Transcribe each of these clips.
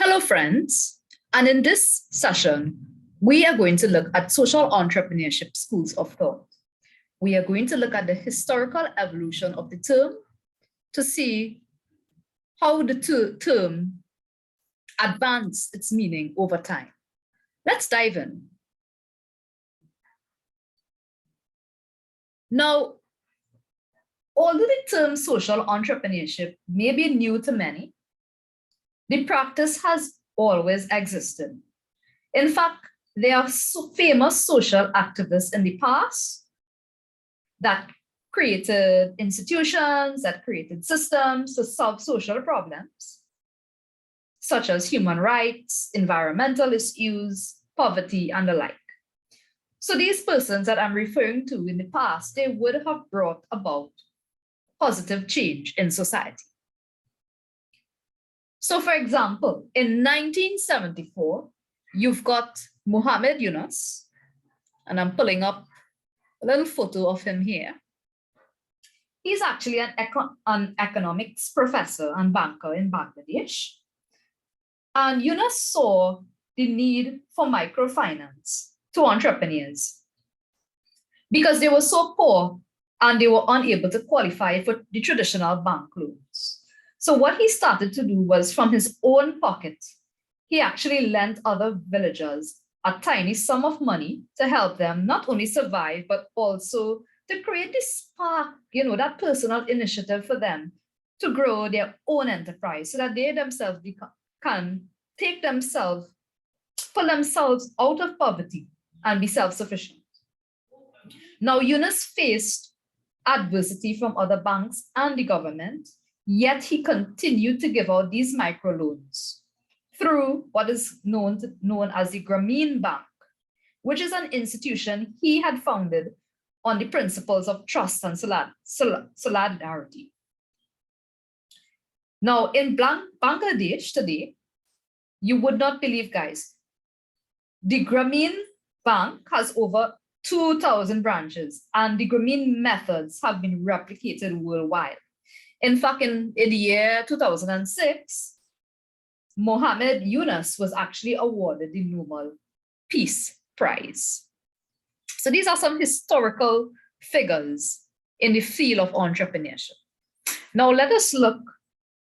Hello, friends. And in this session, we are going to look at social entrepreneurship schools of thought. We are going to look at the historical evolution of the term to see how the term advanced its meaning over time. Let's dive in. Now, although the term social entrepreneurship may be new to many, the practice has always existed. In fact, there are famous social activists in the past that created institutions, that created systems to solve social problems, such as human rights, environmental issues, poverty, and the like. So these persons that I'm referring to in the past, they would have brought about positive change in society. So for example, in 1974, you've got Muhammad Yunus, and I'm pulling up a little photo of him here. He's actually an economics professor and banker in Bangladesh. And Yunus saw the need for microfinance to entrepreneurs because they were so poor and they were unable to qualify for the traditional bank loans. So what he started to do was, from his own pocket, he actually lent other villagers a tiny sum of money to help them not only survive, but also to create this spark, that personal initiative for them to grow their own enterprise so that they themselves can pull themselves out of poverty and be self-sufficient. Now, Yunus faced adversity from other banks and the government, yet he continued to give out these microloans through what is known as the Grameen Bank, which is an institution he had founded on the principles of trust and solidarity. Now, in Bangladesh today, you would not believe, guys, the Grameen Bank has over 2,000 branches, and the Grameen methods have been replicated worldwide. In fact, in the year 2006, Mohammed Yunus was actually awarded the Nobel Peace Prize. So these are some historical figures in the field of entrepreneurship. Now let us look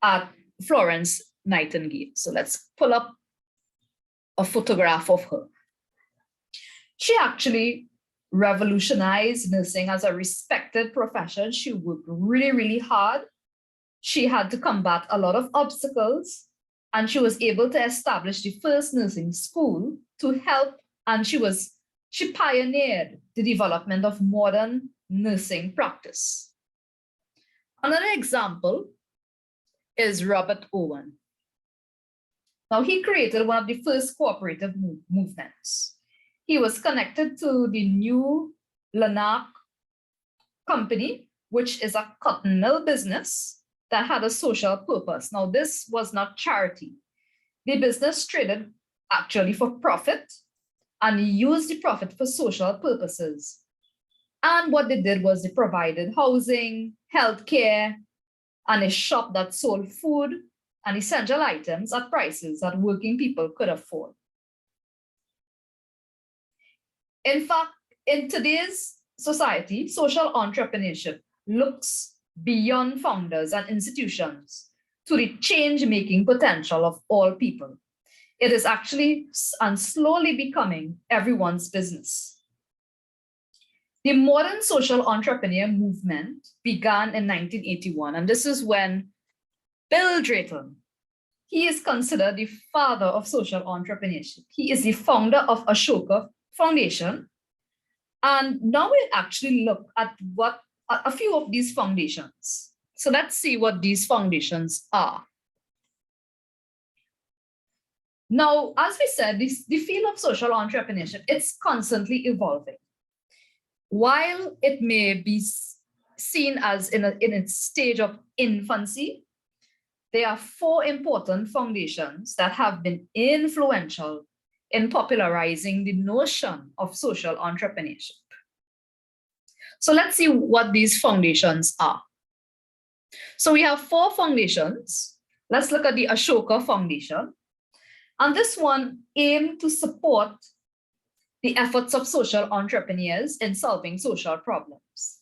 at Florence Nightingale. So let's pull up a photograph of her. She actually revolutionized nursing as a respected profession. She worked really, really hard. She had to combat a lot of obstacles, and she was able to establish the first nursing school to help, and she pioneered the development of modern nursing practice. Another example is Robert Owen. Now, he created one of the first cooperative movements. He was connected to the New Lanark Company, which is a cotton mill business that had a social purpose. Now, this was not charity. The business traded actually for profit and used the profit for social purposes. And what they did was they provided housing, healthcare, and a shop that sold food and essential items at prices that working people could afford. In fact, in today's society, social entrepreneurship looks beyond founders and institutions to the change-making potential of all people. It is actually and slowly becoming everyone's business. The modern social entrepreneur movement began in 1981, and this is when Bill Drayton, he is considered the father of social entrepreneurship. He is the founder of Ashoka Foundation. And now we'll actually look at what a few of these foundations. So let's see what these foundations are. Now, as we said, the field of social entrepreneurship, it's constantly evolving. While it may be seen as in its stage of infancy, there are four important foundations that have been influential in popularizing the notion of social entrepreneurship. So let's see what these foundations are. So we have four foundations. Let's look at the Ashoka Foundation. And this one aimed to support the efforts of social entrepreneurs in solving social problems.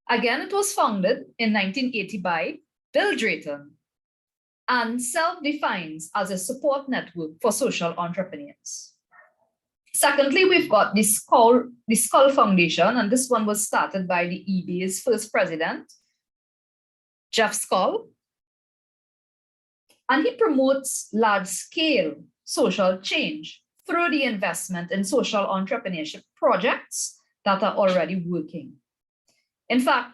Again, it was founded in 1980 by Bill Drayton and self-defines as a support network for social entrepreneurs. Secondly, we've got the Skull Foundation, and this one was started by the eBay's first president, Jeff Skull. And he promotes large-scale social change through the investment in social entrepreneurship projects that are already working. In fact,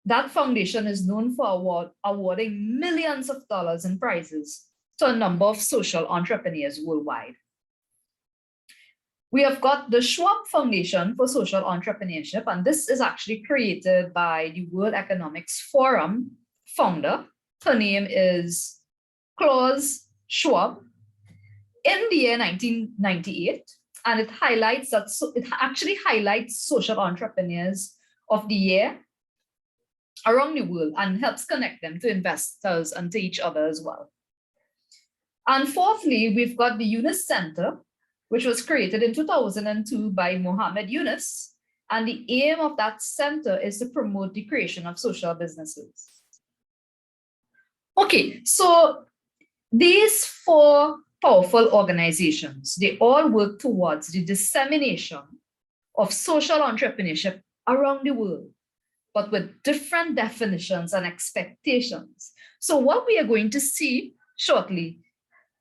that foundation is known for awarding millions of dollars in prizes to a number of social entrepreneurs worldwide. We have got the Schwab Foundation for Social Entrepreneurship, and this is actually created by the World Economics Forum founder. Her name is Klaus Schwab in the year 1998, and it actually highlights social entrepreneurs of the year around the world and helps connect them to investors and to each other as well. And fourthly, we've got the Yunus Center, which was created in 2002 by Mohammed Yunus. And the aim of that center is to promote the creation of social businesses. Okay, so these four powerful organizations, they all work towards the dissemination of social entrepreneurship around the world, but with different definitions and expectations. So what we are going to see shortly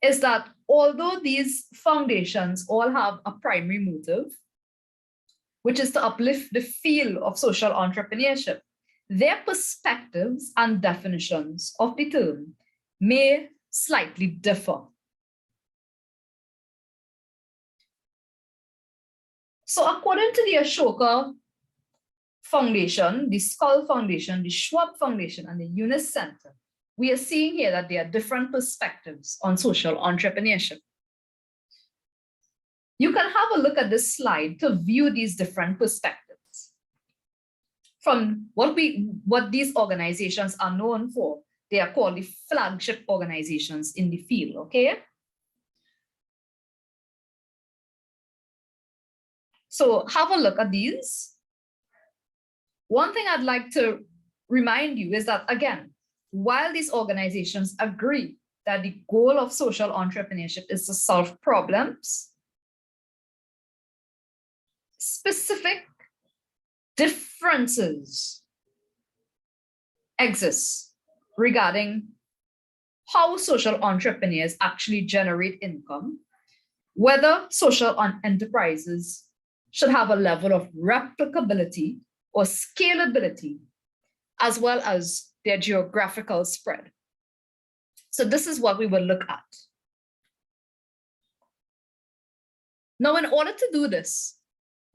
is that although these foundations all have a primary motive, which is to uplift the field of social entrepreneurship, their perspectives and definitions of the term may slightly differ. So according to the Ashoka Foundation, the Skull Foundation, the Schwab Foundation, and the Yunus Center, we are seeing here that there are different perspectives on social entrepreneurship. You can have a look at this slide to view these different perspectives. From what these organizations are known for, they are called the flagship organizations in the field, okay? So have a look at these. One thing I'd like to remind you is that, again, while these organizations agree that the goal of social entrepreneurship is to solve problems, specific differences exist regarding how social entrepreneurs actually generate income, whether social enterprises should have a level of replicability or scalability, as well as their geographical spread. So this is what we will look at. Now, in order to do this,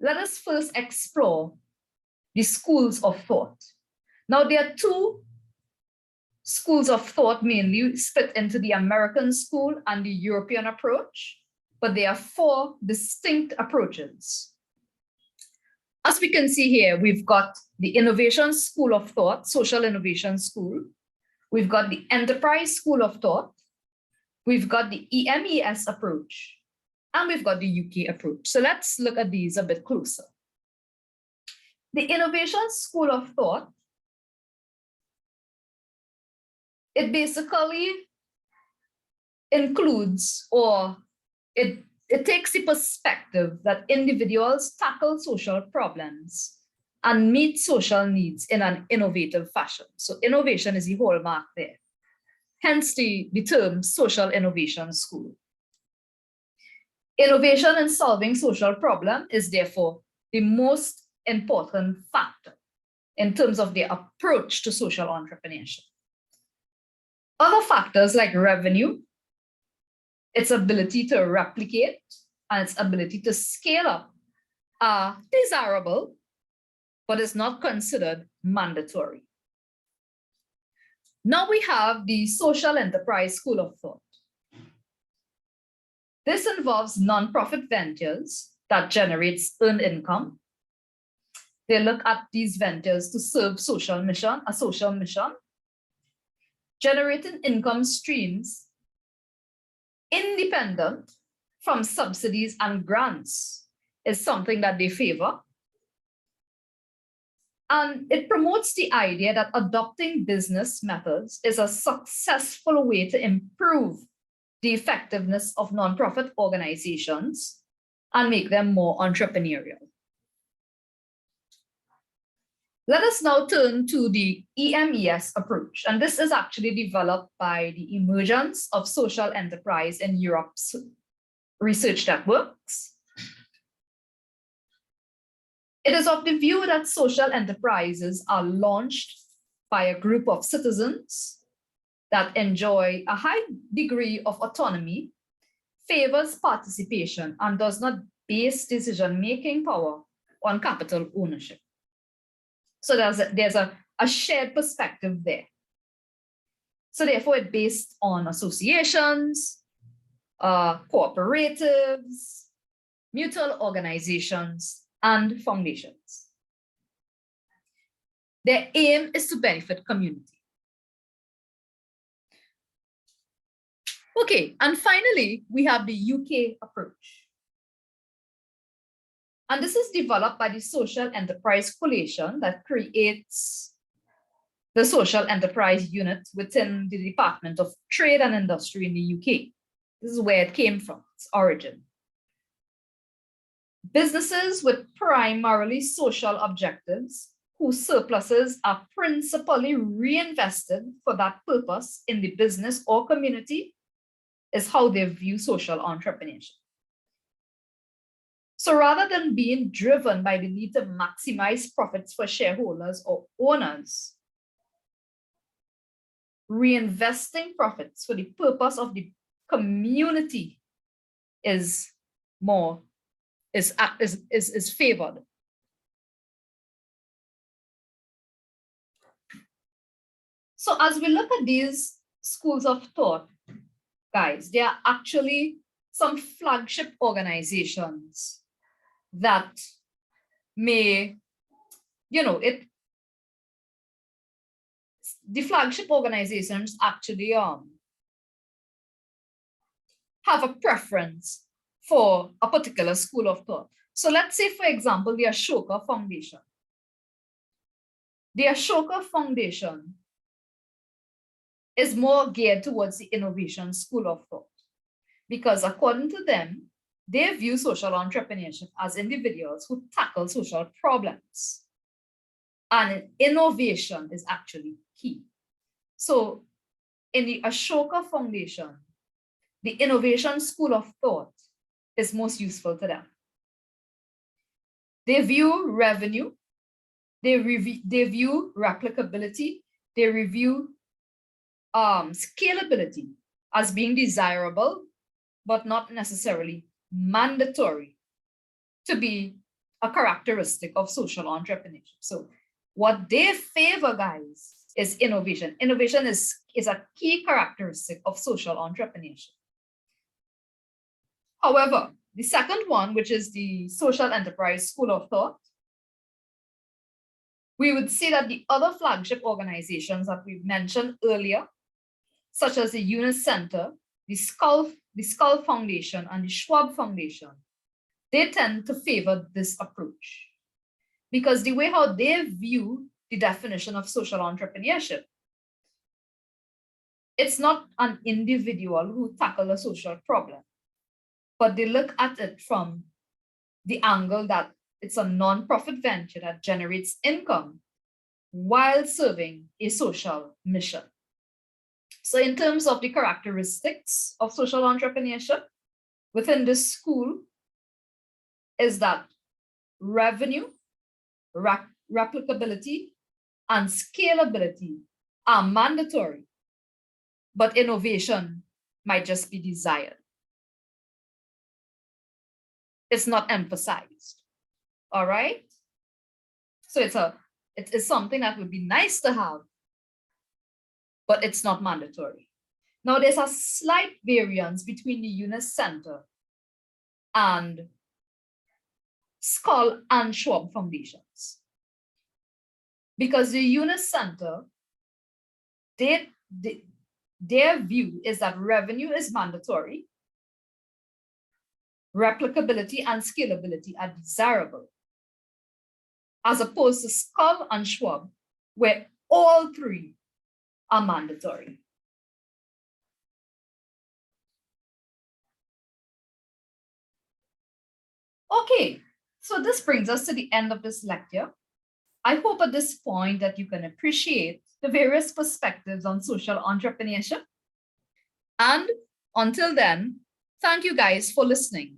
let us first explore the schools of thought. Now, there are two schools of thought mainly split into the American school and the European approach, but there are four distinct approaches. As we can see here, we've got the Innovation School of Thought, Social Innovation School. We've got the Enterprise School of Thought. We've got the EMES approach, and we've got the UK approach. So let's look at these a bit closer. The Innovation School of Thought, it basically includes, or it takes the perspective that individuals tackle social problems and meet social needs in an innovative fashion. So innovation is the hallmark there. Hence the term Social Innovation School. Innovation in solving social problems is therefore the most important factor in terms of their approach to social entrepreneurship. Other factors like revenue, its ability to replicate, and its ability to scale up are desirable, but is not considered mandatory. Now we have the Social Enterprise School of Thought. This involves nonprofit ventures that generates earned income. They look at these ventures to serve a social mission, generating income streams independent from subsidies and grants is something that they favor. And it promotes the idea that adopting business methods is a successful way to improve the effectiveness of nonprofit organizations and make them more entrepreneurial. Let us now turn to the EMES approach. And this is actually developed by the emergence of social enterprise in Europe's research networks. It is of the view that social enterprises are launched by a group of citizens that enjoy a high degree of autonomy, favors participation, and does not base decision-making power on capital ownership. So there's a shared perspective there. So therefore, it's based on associations, cooperatives, mutual organizations, and foundations. Their aim is to benefit community. Okay, and finally, we have the UK approach. And this is developed by the Social Enterprise Coalition that creates the Social Enterprise Unit within the Department of Trade and Industry in the UK. This is where it came from, its origin. Businesses with primarily social objectives whose surpluses are principally reinvested for that purpose in the business or community is how they view social entrepreneurship. So rather than being driven by the need to maximize profits for shareholders or owners, reinvesting profits for the purpose of the community is favored. So as we look at these schools of thought, guys, there are actually some flagship organizations that may, the flagship organizations actually have a preference for a particular school of thought. So let's say, for example, the Ashoka Foundation. The Ashoka Foundation is more geared towards the innovation school of thought, because according to them, they view social entrepreneurship as individuals who tackle social problems. And innovation is actually key. So in the Ashoka Foundation, the innovation school of thought is most useful to them. They view revenue, they view replicability, they review scalability as being desirable, but not necessarily mandatory to be a characteristic of social entrepreneurship. So what they favor, guys, is innovation. Innovation is a key characteristic of social entrepreneurship. However, the second one, which is the social enterprise school of thought, we would see that the other flagship organizations that we've mentioned earlier, such as the Eunice Center, the Skull Foundation, and the Schwab Foundation, they tend to favor this approach. Because the way how they view the definition of social entrepreneurship, it's not an individual who tackles a social problem, but they look at it from the angle that it's a non-profit venture that generates income while serving a social mission. So in terms of the characteristics of social entrepreneurship within this school is that revenue, replicability, and scalability are mandatory, but innovation might just be desired. It's not emphasized. All right? So it is something that would be nice to have, but it's not mandatory. Now, there's a slight variance between the Eunice Center and Skull and Schwab Foundations. Because the Eunice Center, their view is that revenue is mandatory, replicability, and scalability are desirable, as opposed to Skull and Schwab, where all three are mandatory. Okay, so this brings us to the end of this lecture. I hope at this point that you can appreciate the various perspectives on social entrepreneurship. And until then, thank you guys for listening.